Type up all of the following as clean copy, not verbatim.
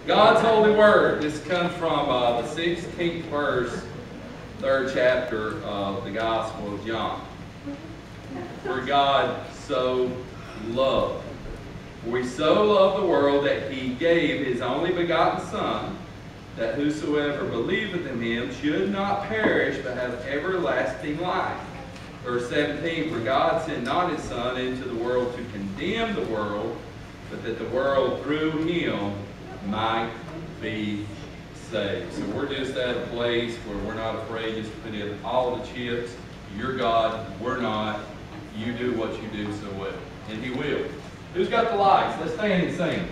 God's holy word. This comes from the 16th verse, 3rd chapter of the Gospel of John. For God so loved. For he so loved the world that he gave his only begotten Son, that whosoever believeth in him should not perish, but have everlasting life. Verse 17, for God sent not his Son into the world to condemn the world, but that the world through him might be saved. So we're just at a place where we're not afraid just to put in all the chips. You're God, we're not. You do what you do so well. And he will. Who's got the lights? Let's stand and sing.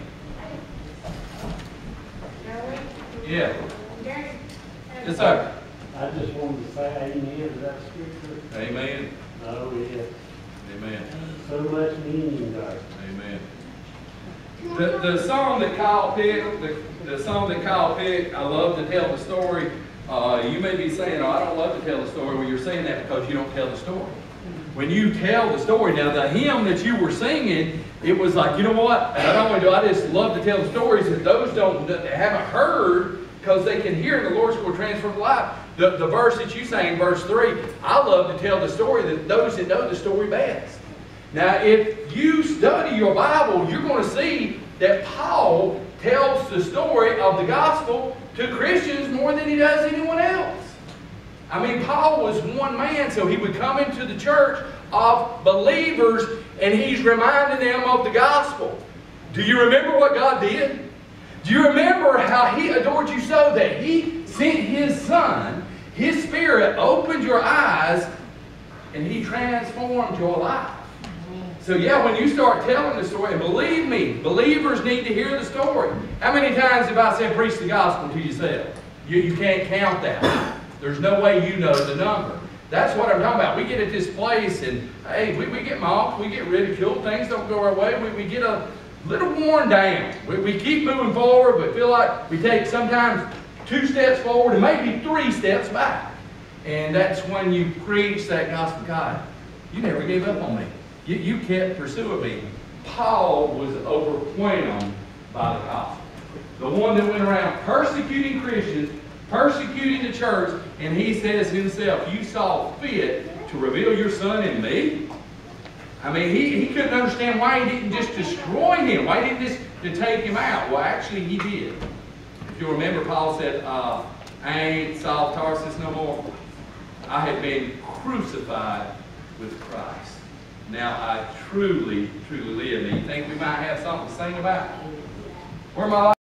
Yeah. Yes, sir. I just wanted to say amen to that scripture. Amen. Oh, yeah. Amen. So much meaning there. Amen. The song that Kyle picked, the song that Kyle picked, I love to tell the story. You may be saying, oh, I don't love to tell the story. Well, you're saying that because you don't tell the story. When you tell the story, now the hymn that you were singing, it was like, you know what? Not only do I just love to tell the stories that those haven't heard, because they can hear and the Lord's going to transform their life. The verse that you sang, verse 3, I love to tell the story that those that know the story best. Now, if you study your Bible, you're going to see that Paul tells the story of the gospel to Christians more than he does anyone else. I mean, Paul was one man, so he would come into the church of believers and he's reminding them of the gospel. Do you remember what God did? Do you remember how he adored you so that he sent his Son, his Spirit opened your eyes, and he transformed your life? So yeah, when you start telling the story, and believe me, believers need to hear the story. How many times have I said preach the gospel to yourself? You can't count that. There's no way you know the number. That's what I'm talking about. We get at this place and, hey, we get mocked, we get ridiculed, things don't go our way, we get a little worn down. We keep moving forward, but feel like we take sometimes 2 steps forward and maybe 3 steps back. And that's when you preach that gospel. God, you never gave up on me. You kept pursuing me. Paul was overwhelmed by the gospel. The one that went around persecuting Christians, persecuting the church, and he says himself, you saw fit to reveal your Son in me? I mean, he couldn't understand why he didn't just destroy him. Why he didn't just to take him out? Well, actually, he did. If you remember, Paul said, I ain't Saul of Tarsus no more. I have been crucified with Christ. Now I truly, truly live. And you think we might have something to sing about? Where my life